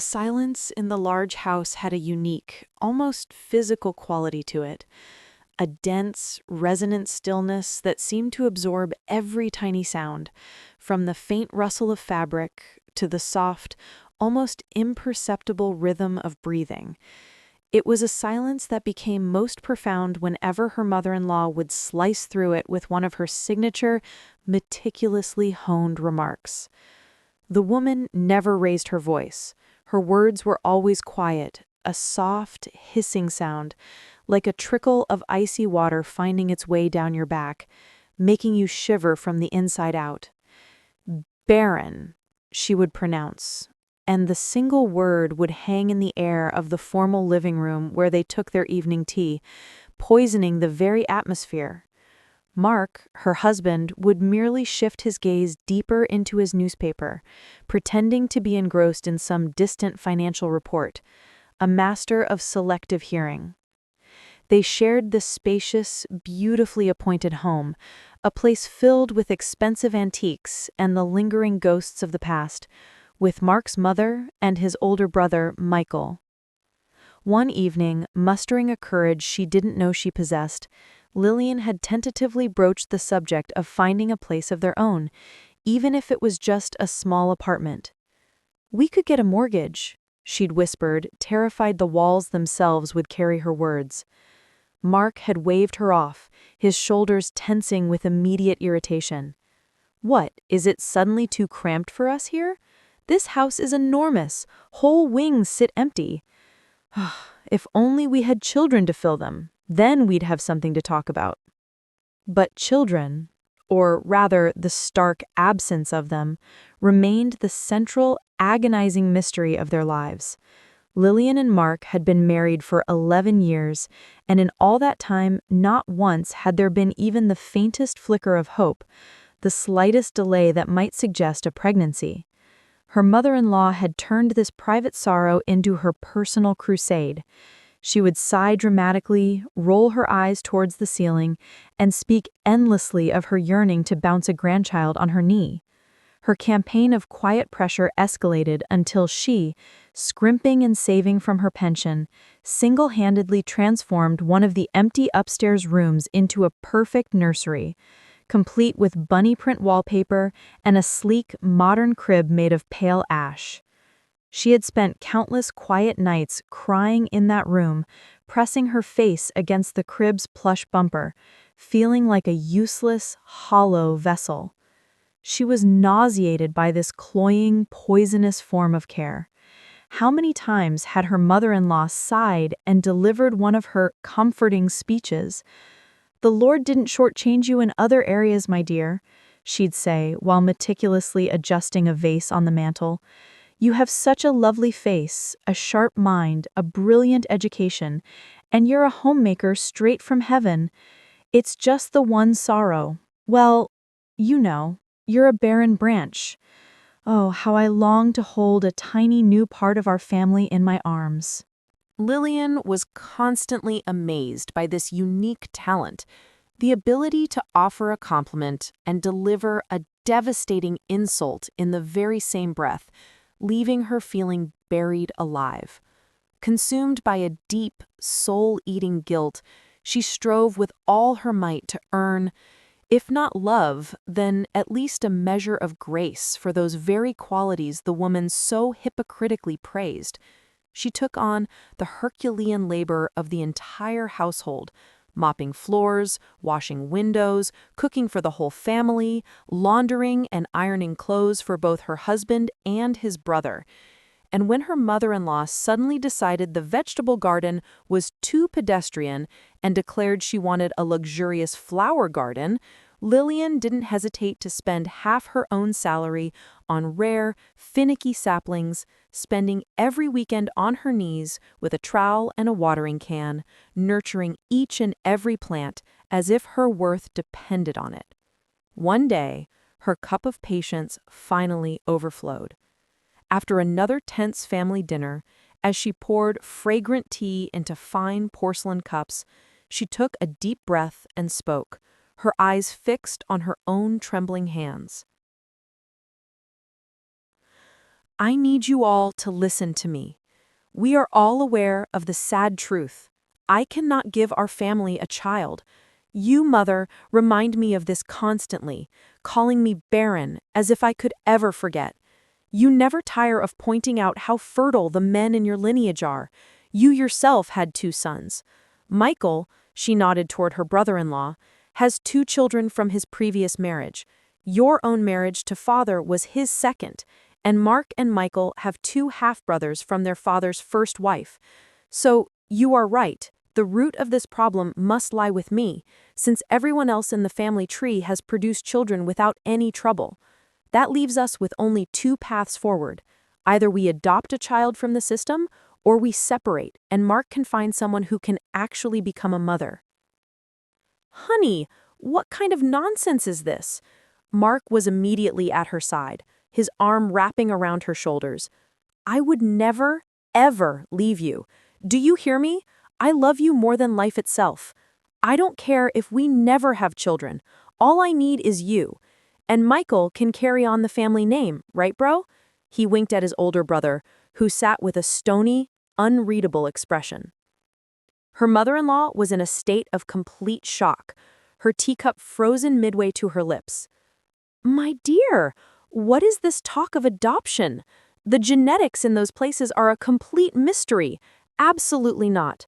silence in the large house had a unique, almost physical quality to it, a dense, resonant stillness that seemed to absorb every tiny sound, from the faint rustle of fabric to the soft, almost imperceptible rhythm of breathing. It was a silence that became most profound whenever her mother-in-law would slice through it with one of her signature, meticulously honed remarks. The woman never raised her voice. Her words were always quiet, a soft, hissing sound, like a trickle of icy water finding its way down your back, making you shiver from the inside out. Barren, she would pronounce, and the single word would hang in the air of the formal living room where they took their evening tea, poisoning the very atmosphere. Mark, her husband, would merely shift his gaze deeper into his newspaper, pretending to be engrossed in some distant financial report, a master of selective hearing. They shared the spacious, beautifully appointed home, a place filled with expensive antiques and the lingering ghosts of the past, with Mark's mother and his older brother, Michael. One evening, mustering a courage she didn't know she possessed, Lillian had tentatively broached the subject of finding a place of their own, even if it was just a small apartment. "We could get a mortgage," she'd whispered, terrified the walls themselves would carry her words. Mark had waved her off, his shoulders tensing with immediate irritation. "What, is it suddenly too cramped for us here? This house is enormous. Whole wings sit empty. If only we had children to fill them, then we'd have something to talk about." But children, or rather the stark absence of them, remained the central, agonizing mystery of their lives. Lillian and Mark had been married for 11 years, and in all that time, not once had there been even the faintest flicker of hope, the slightest delay that might suggest a pregnancy. Her mother-in-law had turned this private sorrow into her personal crusade. She would sigh dramatically, roll her eyes towards the ceiling, and speak endlessly of her yearning to bounce a grandchild on her knee. Her campaign of quiet pressure escalated until she, scrimping and saving from her pension, single-handedly transformed one of the empty upstairs rooms into a perfect nursery, complete with bunny print wallpaper and a sleek, modern crib made of pale ash. She had spent countless quiet nights crying in that room, pressing her face against the crib's plush bumper, feeling like a useless, hollow vessel. She was nauseated by this cloying, poisonous form of care. How many times had her mother-in-law sighed and delivered one of her comforting speeches? "The Lord didn't shortchange you in other areas, my dear," she'd say while meticulously adjusting a vase on the mantel. "You have such a lovely face, a sharp mind, a brilliant education, and you're a homemaker straight from heaven. It's just the one sorrow. Well, you know, you're a barren branch. Oh, how I long to hold a tiny new part of our family in my arms." Lillian was constantly amazed by this unique talent, the ability to offer a compliment and deliver a devastating insult in the very same breath, leaving her feeling buried alive. Consumed by a deep, soul-eating guilt, she strove with all her might to earn, if not love, then at least a measure of grace for those very qualities the woman so hypocritically praised. She took on the Herculean labor of the entire household, mopping floors, washing windows, cooking for the whole family, laundering and ironing clothes for both her husband and his brother. And when her mother-in-law suddenly decided the vegetable garden was too pedestrian and declared she wanted a luxurious flower garden, Lillian didn't hesitate to spend half her own salary on rare, finicky saplings, spending every weekend on her knees with a trowel and a watering can, nurturing each and every plant as if her worth depended on it. One day, her cup of patience finally overflowed. After another tense family dinner, as she poured fragrant tea into fine porcelain cups, she took a deep breath and spoke, her eyes fixed on her own trembling hands. I need you all to listen to me. We are all aware of the sad truth. I cannot give our family a child. You, Mother, remind me of this constantly, calling me barren, as if I could ever forget. You never tire of pointing out how fertile the men in your lineage are. You yourself had 2 sons. Michael, she nodded toward her brother-in-law, has 2 children from his previous marriage. Your own marriage to father was his second, and Mark and Michael have 2 half-brothers from their father's first wife. So, you are right. The root of this problem must lie with me, since everyone else in the family tree has produced children without any trouble. That leaves us with only 2 paths forward. Either we adopt a child from the system, or we separate, and Mark can find someone who can actually become a mother. Honey, what kind of nonsense is this? Mark was immediately at her side, his arm wrapping around her shoulders. I would never, ever leave you. Do you hear me? I love you more than life itself. I don't care if we never have children. All I need is you. And Michael can carry on the family name, right, bro? He winked at his older brother, who sat with a stony, unreadable expression. Her mother-in-law was in a state of complete shock, her teacup frozen midway to her lips. My dear, what is this talk of adoption? The genetics in those places are a complete mystery. Absolutely not.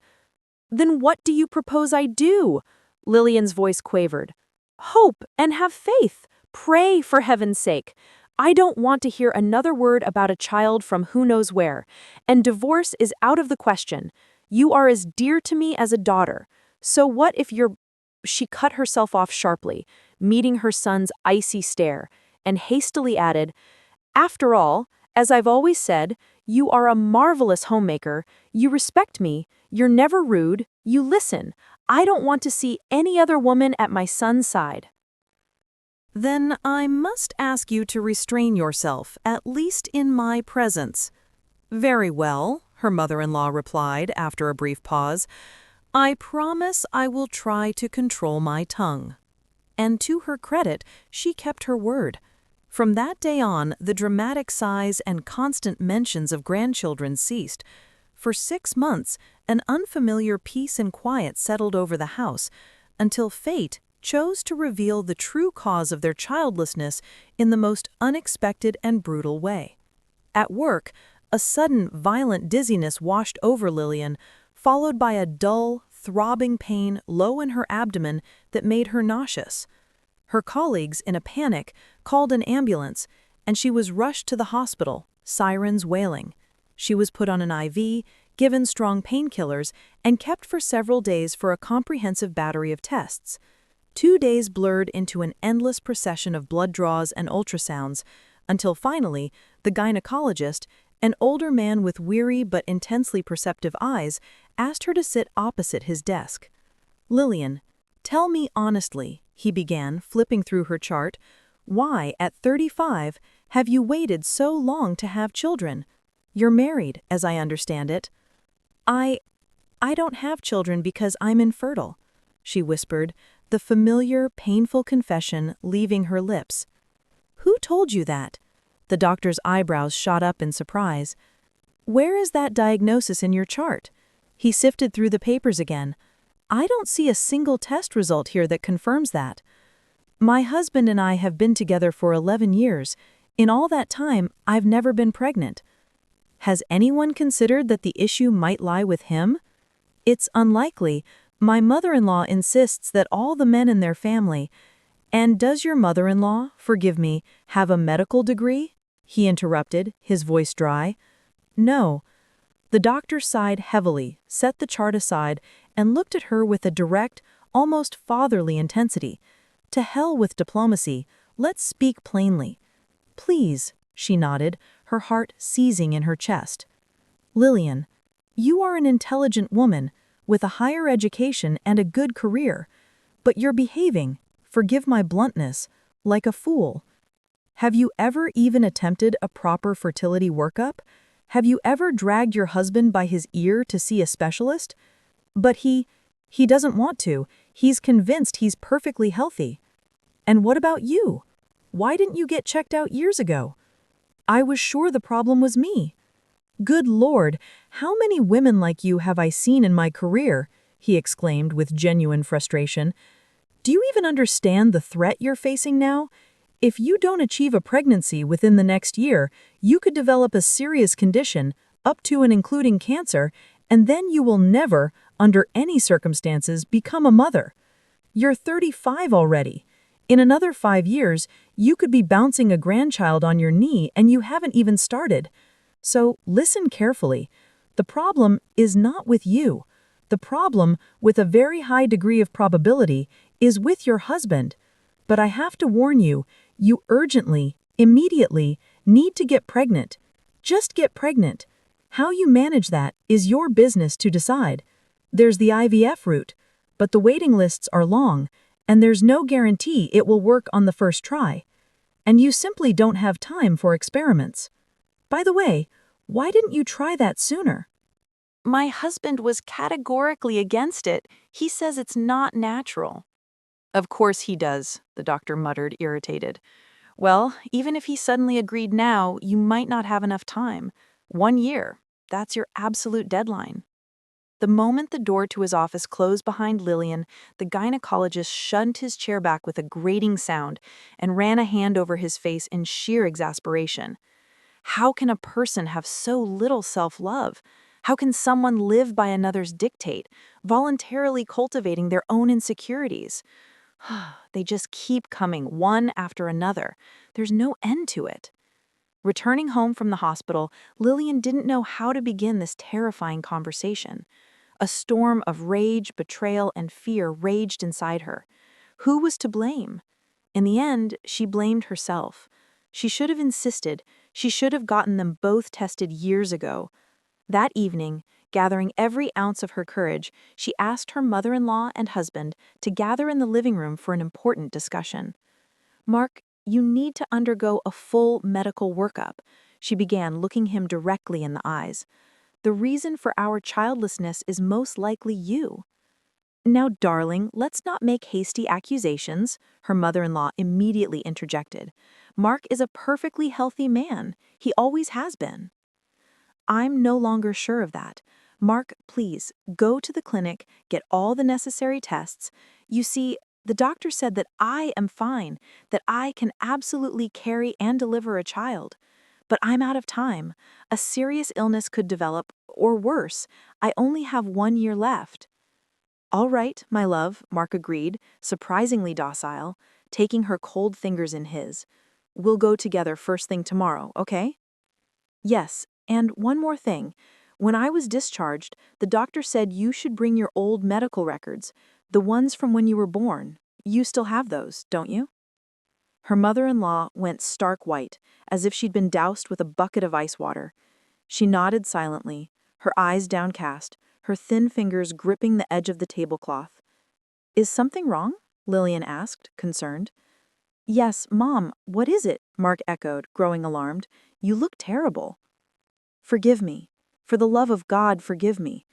Then what do you propose I do? Lillian's voice quavered. Hope and have faith. Pray, for heaven's sake. I don't want to hear another word about a child from who knows where, and divorce is out of the question. You are as dear to me as a daughter. So what if you're... She cut herself off sharply, meeting her son's icy stare, and hastily added, After all, as I've always said, you are a marvelous homemaker, you respect me, you're never rude, you listen. I don't want to see any other woman at my son's side. Then I must ask you to restrain yourself, at least in my presence. Very well, her mother-in-law replied after a brief pause. I promise I will try to control my tongue. And to her credit, she kept her word. From that day on, the dramatic sighs and constant mentions of grandchildren ceased. For 6 months, an unfamiliar peace and quiet settled over the house, until fate chose to reveal the true cause of their childlessness in the most unexpected and brutal way. At work, a sudden, violent dizziness washed over Lillian, followed by a dull, throbbing pain low in her abdomen that made her nauseous. Her colleagues, in a panic, called an ambulance, and she was rushed to the hospital, sirens wailing. She was put on an IV, given strong painkillers, and kept for several days for a comprehensive battery of tests. 2 days blurred into an endless procession of blood draws and ultrasounds, until finally, the gynecologist, an older man with weary but intensely perceptive eyes, asked her to sit opposite his desk. Lillian, tell me honestly, he began, flipping through her chart, why, at 35, have you waited so long to have children? You're married, as I understand it. I don't have children because I'm infertile, she whispered, the familiar, painful confession leaving her lips. Who told you that? The doctor's eyebrows shot up in surprise. Where is that diagnosis in your chart? He sifted through the papers again. I don't see a single test result here that confirms that. My husband and I have been together for 11 years. In all that time, I've never been pregnant. Has anyone considered that the issue might lie with him? It's unlikely. My mother-in-law insists that all the men in their family... And does your mother-in-law, forgive me, have a medical degree? He interrupted, his voice dry. No. The doctor sighed heavily, set the chart aside, and looked at her with a direct, almost fatherly intensity. To hell with diplomacy, let's speak plainly. Please, she nodded, her heart seizing in her chest. Lillian, you are an intelligent woman, with a higher education and a good career, but you're behaving, forgive my bluntness, like a fool. Have you ever even attempted a proper fertility workup? Have you ever dragged your husband by his ear to see a specialist? But he doesn't want to. He's convinced he's perfectly healthy. And what about you? Why didn't you get checked out years ago? I was sure the problem was me. Good Lord, how many women like you have I seen in my career? He exclaimed with genuine frustration. Do you even understand the threat you're facing now? If you don't achieve a pregnancy within the next year, you could develop a serious condition, up to and including cancer, and then you will never, under any circumstances, become a mother. You're 35 already. In another 5 years, you could be bouncing a grandchild on your knee and you haven't even started. So listen carefully. The problem is not with you. The problem, with a very high degree of probability, is with your husband. But I have to warn you, you urgently, immediately, need to get pregnant. Just get pregnant. How you manage that is your business to decide. There's the IVF route, but the waiting lists are long, and there's no guarantee it will work on the first try. And you simply don't have time for experiments. By the way, why didn't you try that sooner? My husband was categorically against it. He says it's not natural. Of course he does, the doctor muttered, irritated. Well, even if he suddenly agreed now, you might not have enough time. 1 year. That's your absolute deadline. The moment the door to his office closed behind Lillian, the gynecologist shoved his chair back with a grating sound and ran a hand over his face in sheer exasperation. How can a person have so little self-love? How can someone live by another's dictate, voluntarily cultivating their own insecurities? They just keep coming, one after another. There's no end to it. Returning home from the hospital, Lillian didn't know how to begin this terrifying conversation. A storm of rage, betrayal, and fear raged inside her. Who was to blame? In the end, she blamed herself. She should have insisted. She should have gotten them both tested years ago. That evening, gathering every ounce of her courage, she asked her mother-in-law and husband to gather in the living room for an important discussion. "Mark, you need to undergo a full medical workup," she began, looking him directly in the eyes. "The reason for our childlessness is most likely you." "Now, darling, let's not make hasty accusations," her mother-in-law immediately interjected. "Mark is a perfectly healthy man. He always has been." "I'm no longer sure of that. Mark, please, go to the clinic, get all the necessary tests. You see, the doctor said that I am fine, that I can absolutely carry and deliver a child. But I'm out of time. A serious illness could develop, or worse. I only have 1 year left." "All right, my love," Mark agreed, surprisingly docile, taking her cold fingers in his. "We'll go together first thing tomorrow, okay?" "Yes, and one more thing. When I was discharged, the doctor said you should bring your old medical records, the ones from when you were born. You still have those, don't you?" Her mother-in-law went stark white, as if she'd been doused with a bucket of ice water. She nodded silently, her eyes downcast, her thin fingers gripping the edge of the tablecloth. "Is something wrong?" Lillian asked, concerned. "Yes, Mom, what is it?" Mark echoed, growing alarmed. "You look terrible." "Forgive me. For the love of God, forgive me,"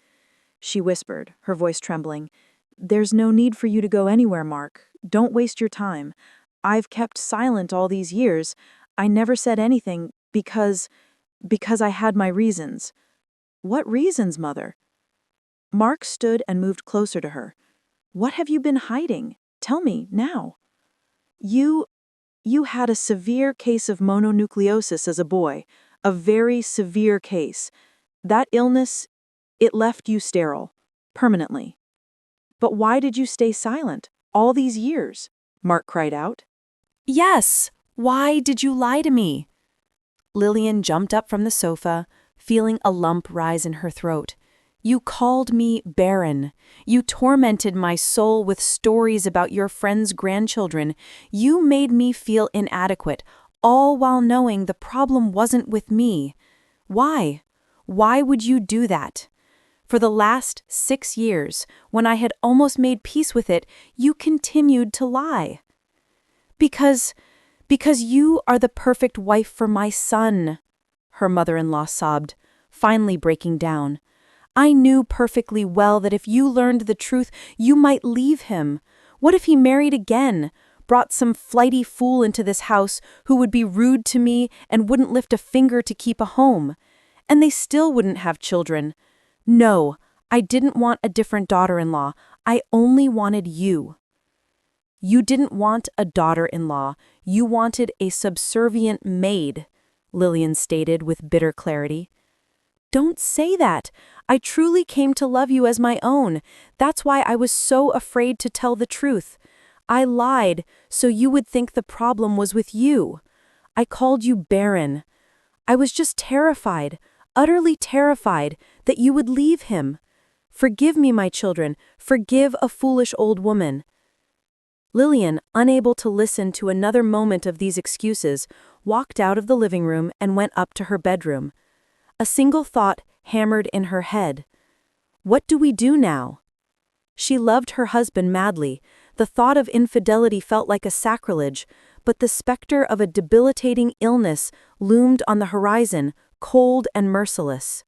she whispered, her voice trembling. "There's no need for you to go anywhere, Mark. Don't waste your time. I've kept silent all these years. I never said anything because I had my reasons." "What reasons, Mother?" Mark stood and moved closer to her. "What have you been hiding? Tell me, now." You had a severe case of mononucleosis as a boy, a very severe case. That illness, it left you sterile, permanently." "But why did you stay silent all these years?" Mark cried out. "Yes, why did you lie to me?" Lillian jumped up from the sofa, feeling a lump rise in her throat. "You called me Barren. You tormented my soul with stories about your friends' grandchildren. You made me feel inadequate, all while knowing the problem wasn't with me. Why? Why would you do that? For the last 6 years, when I had almost made peace with it, you continued to lie." Because you are the perfect wife for my son," her mother-in-law sobbed, finally breaking down. "I knew perfectly well that if you learned the truth, you might leave him. What if he married again? brought some flighty fool into this house who would be rude to me and wouldn't lift a finger to keep a home. And they still wouldn't have children. No, I didn't want a different daughter-in-law. I only wanted you. You didn't want a daughter-in-law. You wanted a subservient maid, Lillian stated with bitter clarity. Don't say that. I truly came to love you as my own. That's why I was so afraid to tell the truth. I lied so you would think the problem was with you. I called you Barren. I was just terrified, utterly terrified, that you would leave him. Forgive me, my children. Forgive a foolish old woman. Lillian, unable to listen to another moment of these excuses, walked out of the living room and went up to her bedroom. A single thought hammered in her head. What do we do now? She loved her husband madly. The thought of infidelity felt like a sacrilege, but the specter of a debilitating illness loomed on the horizon, cold and merciless.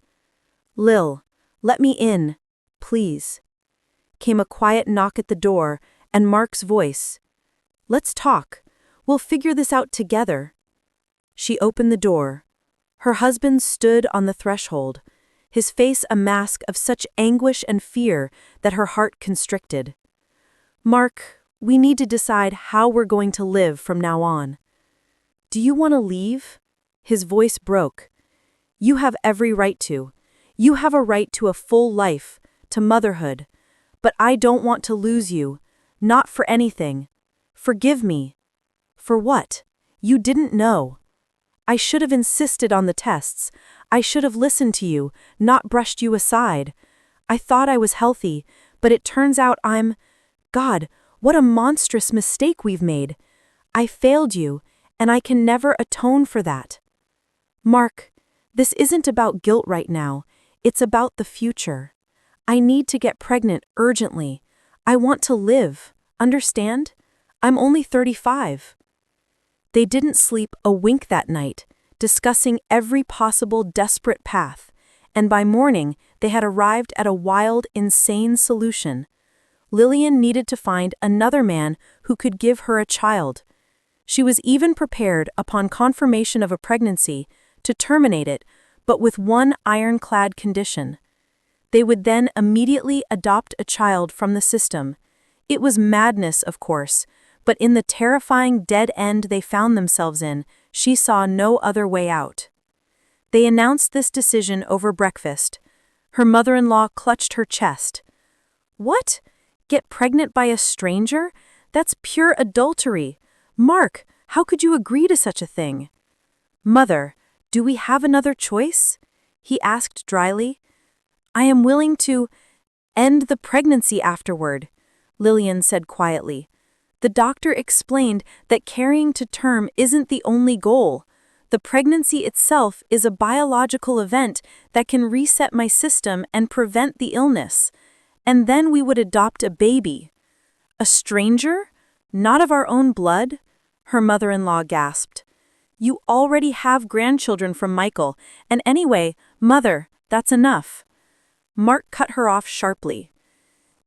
Lil, let me in, please. Came a quiet knock at the door, and Mark's voice. Let's talk. We'll figure this out together. She opened the door. Her husband stood on the threshold, his face a mask of such anguish and fear that her heart constricted. Mark, we need to decide how we're going to live from now on. Do you want to leave? His voice broke. You have every right to. You have a right to a full life, to motherhood. But I don't want to lose you. Not for anything. Forgive me. For what? You didn't know. I should have insisted on the tests. I should have listened to you, not brushed you aside. I thought I was healthy, but it turns out I'm... God, what a monstrous mistake we've made. I failed you, and I can never atone for that. Mark, this isn't about guilt right now. It's about the future. I need to get pregnant urgently. I want to live. Understand? I'm only 35. They didn't sleep a wink that night, discussing every possible desperate path, and by morning they had arrived at a wild, insane solution. Lillian needed to find another man who could give her a child. She was even prepared, upon confirmation of a pregnancy, to terminate it, but with one ironclad condition. They would then immediately adopt a child from the system. It was madness, of course, but in the terrifying dead end they found themselves in, she saw no other way out. They announced this decision over breakfast. Her mother-in-law clutched her chest. What? Get pregnant by a stranger? That's pure adultery. Mark, how could you agree to such a thing? Mother, do we have another choice? He asked dryly. I am willing to end the pregnancy afterward, Lillian said quietly. The doctor explained that carrying to term isn't the only goal. The pregnancy itself is a biological event that can reset my system and prevent the illness. And then we would adopt a baby. A stranger? Not of our own blood? Her mother-in-law gasped. You already have grandchildren from Michael, and anyway, Mother, that's enough. Mark cut her off sharply.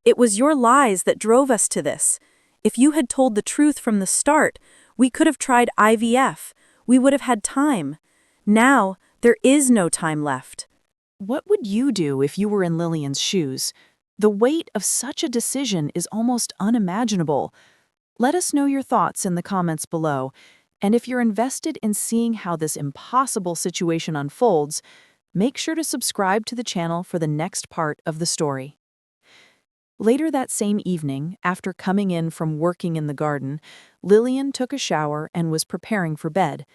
It was your lies that drove us to this. If you had told the truth from the start, we could have tried IVF. We would have had time. Now, there is no time left. What would you do if you were in Lillian's shoes? The weight of such a decision is almost unimaginable. Let us know your thoughts in the comments below. And if you're invested in seeing how this impossible situation unfolds, make sure to subscribe to the channel for the next part of the story. Later that same evening, after coming in from working in the garden, Lillian took a shower and was preparing for bed.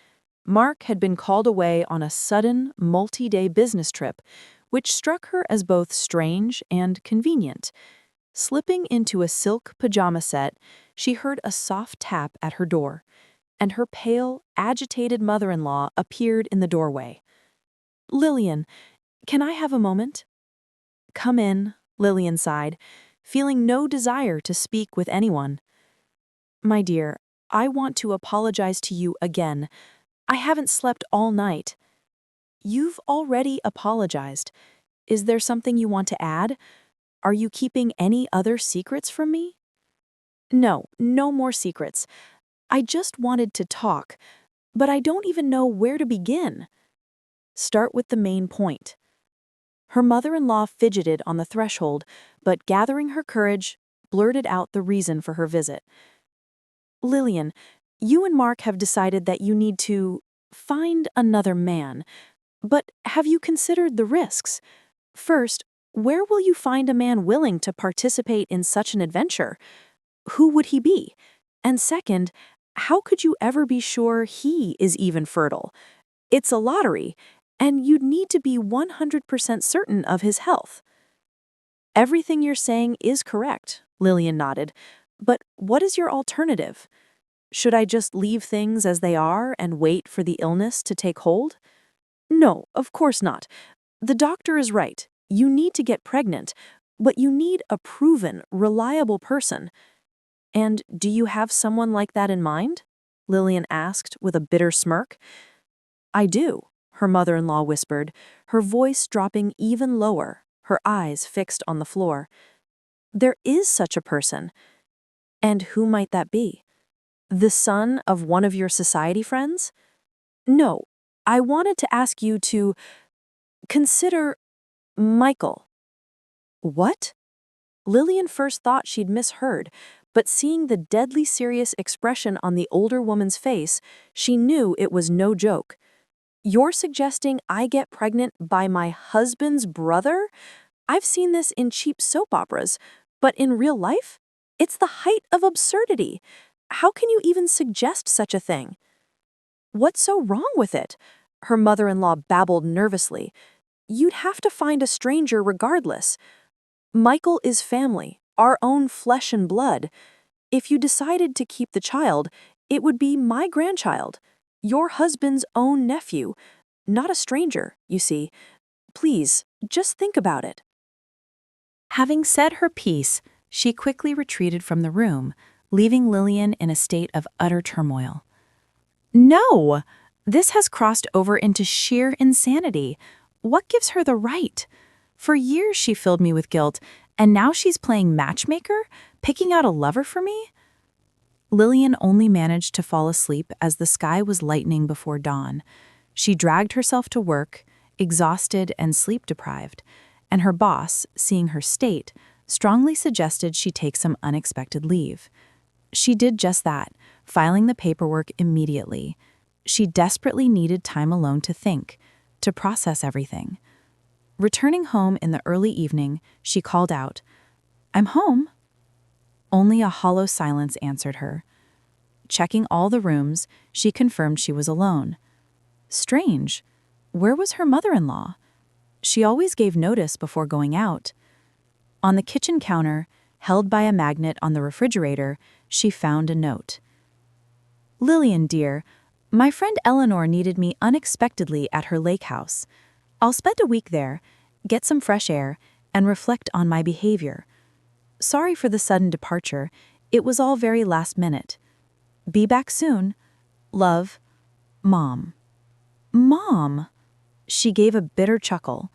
Mark had been called away on a sudden, multi-day business trip, which struck her as both strange and convenient. Slipping into a silk pajama set, she heard a soft tap at her door, and her pale, agitated mother-in-law appeared in the doorway. Lillian, can I have a moment? Come in, Lillian sighed, feeling no desire to speak with anyone. My dear, I want to apologize to you again. I haven't slept all night. You've already apologized. Is there something you want to add? Are you keeping any other secrets from me? No, no more secrets. I just wanted to talk, but I don't even know where to begin. Start with the main point. Her mother-in-law fidgeted on the threshold, but gathering her courage, blurted out the reason for her visit. Lillian, you and Mark have decided that you need to find another man. But have you considered the risks? First, where will you find a man willing to participate in such an adventure? Who would he be? And second, how could you ever be sure he is even fertile? It's a lottery, and you'd need to be 100% certain of his health. Everything you're saying is correct, Lillian nodded. But what is your alternative? Should I just leave things as they are and wait for the illness to take hold? No, of course not. The doctor is right. You need to get pregnant, but you need a proven, reliable person. And do you have someone like that in mind? Lillian asked with a bitter smirk. I do, her mother-in-law whispered, her voice dropping even lower, her eyes fixed on the floor. There is such a person. And who might that be? The son of one of your society friends? No, I wanted to ask you to consider Michael. What? Lillian first thought she'd misheard, but seeing the deadly serious expression on the older woman's face, she knew it was no joke. You're suggesting I get pregnant by my husband's brother? I've seen this in cheap soap operas, but in real life? It's the height of absurdity. How can you even suggest such a thing? What's so wrong with it? Her mother-in-law babbled nervously. You'd have to find a stranger regardless. Michael is family, our own flesh and blood. If you decided to keep the child, it would be my grandchild, your husband's own nephew, not a stranger, you see. Please, just think about it. Having said her piece, she quickly retreated from the room, leaving Lillian in a state of utter turmoil. No! This has crossed over into sheer insanity. What gives her the right? For years she filled me with guilt, and now she's playing matchmaker, picking out a lover for me? Lillian only managed to fall asleep as the sky was lightening before dawn. She dragged herself to work, exhausted and sleep-deprived, and her boss, seeing her state, strongly suggested she take some unexpected leave. She did just that, filing the paperwork immediately. She desperately needed time alone to think, to process everything. Returning home in the early evening, she called out, "I'm home." Only a hollow silence answered her. Checking all the rooms, she confirmed she was alone. Strange. Where was her mother-in-law? She always gave notice before going out. On the kitchen counter, held by a magnet on the refrigerator, she found a note. "Lillian, dear, my friend Eleanor needed me unexpectedly at her lake house. I'll spend a week there, get some fresh air, and reflect on my behavior. Sorry for the sudden departure. It was all very last minute. Be back soon. Love, Mom." Mom! She gave a bitter chuckle.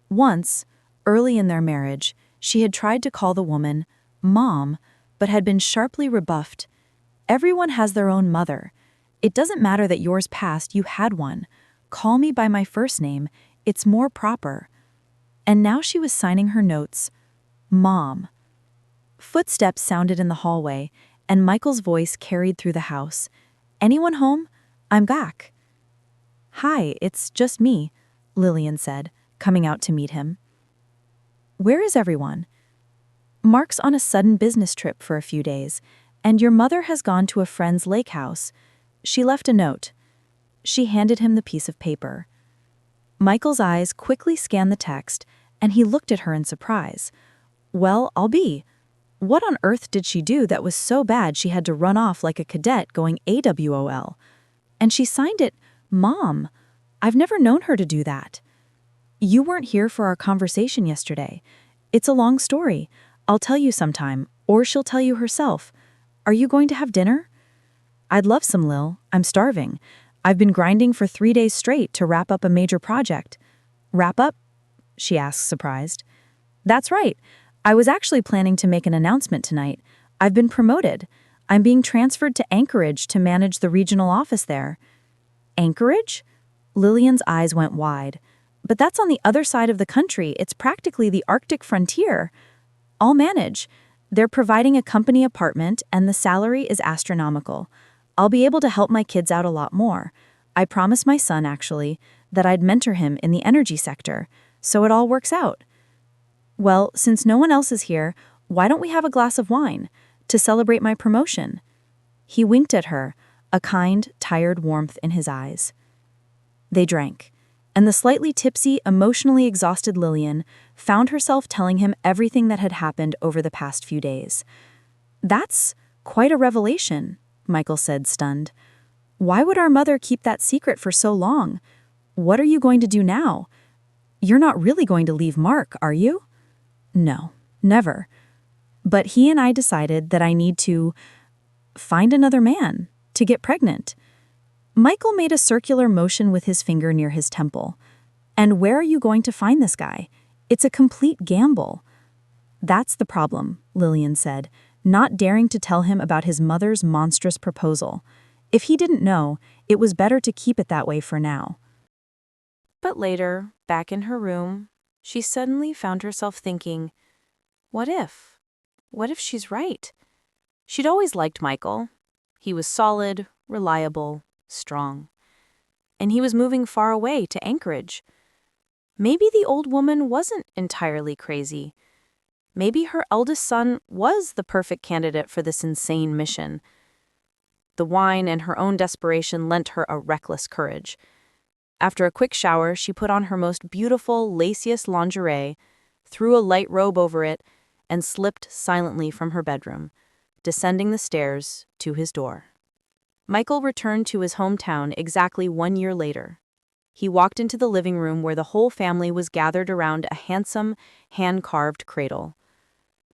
Once, early in their marriage, she had tried to call the woman Mom, but had been sharply rebuffed. Everyone has their own mother. It doesn't matter that yours passed, you had one. Call me by my first name. It's more proper. And now she was signing her notes, Mom. Footsteps sounded in the hallway, and Michael's voice carried through the house. "Anyone home? I'm back." "Hi, it's just me," Lillian said, coming out to meet him. "Where is everyone?" "Mark's on a sudden business trip for a few days, and your mother has gone to a friend's lake house. She left a note." She handed him the piece of paper. Michael's eyes quickly scanned the text, and he looked at her in surprise. "Well, I'll be. What on earth did she do that was so bad she had to run off like a cadet going AWOL? And she signed it, Mom. I've never known her to do that. You weren't here for our conversation yesterday. It's a long story. I'll tell you sometime, or she'll tell you herself. Are you going to have dinner?" "I'd love some, Lil. I'm starving. I've been grinding for 3 days straight to wrap up a major project." "Wrap up?" she asked, surprised. "That's right. I was actually planning to make an announcement tonight. I've been promoted. I'm being transferred to Anchorage to manage the regional office there. Anchorage? Lillian's eyes went wide. But that's on the other side of the country. It's practically the Arctic frontier. I'll manage. They're providing a company apartment, and the salary is astronomical. I'll be able to help my kids out a lot more. I promised my son, actually, that I'd mentor him in the energy sector, so it all works out. Well, since no one else is here, why don't we have a glass of wine to celebrate my promotion? He winked at her, a kind, tired warmth in his eyes. They drank, and the slightly tipsy, emotionally exhausted Lillian found herself telling him everything that had happened over the past few days. "That's quite a revelation," Michael said, stunned. "Why would our mother keep that secret for so long? What are you going to do now? You're not really going to leave Mark, are you?" "No, never. But he and I decided that I need to find another man to get pregnant." Michael made a circular motion with his finger near his temple. "And where are you going to find this guy? It's a complete gamble." "That's the problem," Lillian said, not daring to tell him about his mother's monstrous proposal. If he didn't know, it was better to keep it that way for now. But later, back in her room, she suddenly found herself thinking, what if? What if she's right? She'd always liked Michael. He was solid, reliable, strong. And he was moving far away to Anchorage. Maybe the old woman wasn't entirely crazy. Maybe her eldest son was the perfect candidate for this insane mission. The wine and her own desperation lent her a reckless courage. After a quick shower, she put on her most beautiful, laciest lingerie, threw a light robe over it, and slipped silently from her bedroom, descending the stairs to his door. Michael returned to his hometown exactly 1 year later. He walked into the living room where the whole family was gathered around a handsome, hand-carved cradle.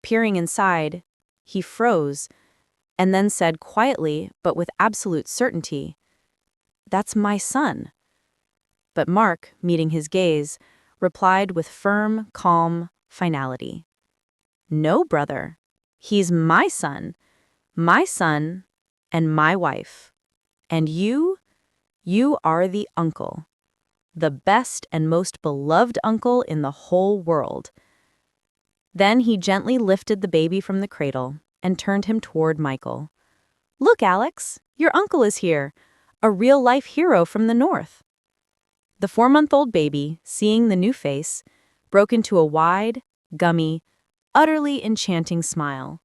Peering inside, he froze, and then said quietly, but with absolute certainty, "That's my son." But Mark, meeting his gaze, replied with firm, calm finality. "No, brother. He's my son and my wife. And you are the uncle. The best and most beloved uncle in the whole world." Then he gently lifted the baby from the cradle and turned him toward Michael. "Look, Alex, your uncle is here, a real-life hero from the north." The 4-month-old baby, seeing the new face, broke into a wide, gummy, utterly enchanting smile.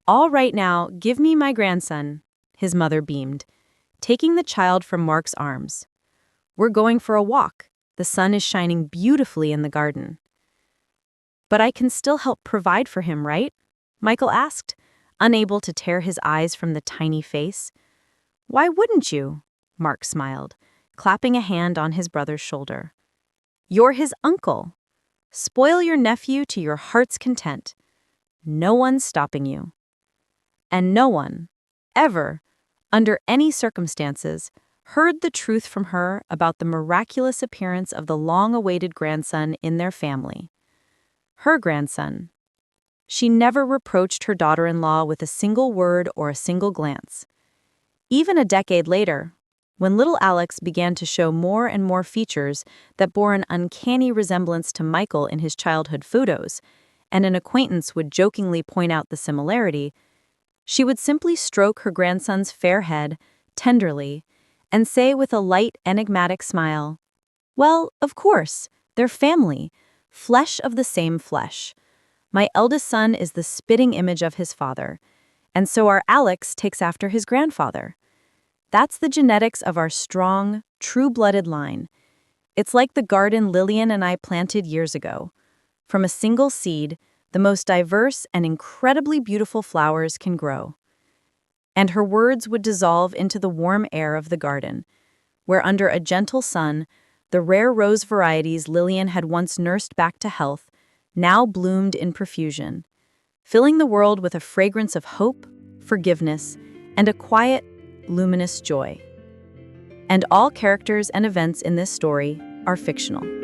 "All right now, give me my grandson," his mother beamed, taking the child from Mark's arms. "We're going for a walk. The sun is shining beautifully in the garden." "But I can still help provide for him, right?" Michael asked, unable to tear his eyes from the tiny face. "Why wouldn't you?" Mark smiled, clapping a hand on his brother's shoulder. "You're his uncle. Spoil your nephew to your heart's content. No one's stopping you." And no one, ever, under any circumstances, heard the truth from her about the miraculous appearance of the long-awaited grandson in their family. Her grandson. She never reproached her daughter-in-law with a single word or a single glance. Even a decade later, when little Alex began to show more and more features that bore an uncanny resemblance to Michael in his childhood photos, and an acquaintance would jokingly point out the similarity, she would simply stroke her grandson's fair head tenderly and say with a light, enigmatic smile, "Well, of course, they're family, flesh of the same flesh. My eldest son is the spitting image of his father, and so our Alex takes after his grandfather. That's the genetics of our strong, true-blooded line. It's like the garden Lillian and I planted years ago. From a single seed, the most diverse and incredibly beautiful flowers can grow." And her words would dissolve into the warm air of the garden, where under a gentle sun, the rare rose varieties Lillian had once nursed back to health now bloomed in profusion, filling the world with a fragrance of hope, forgiveness, and a quiet, luminous joy. And all characters and events in this story are fictional.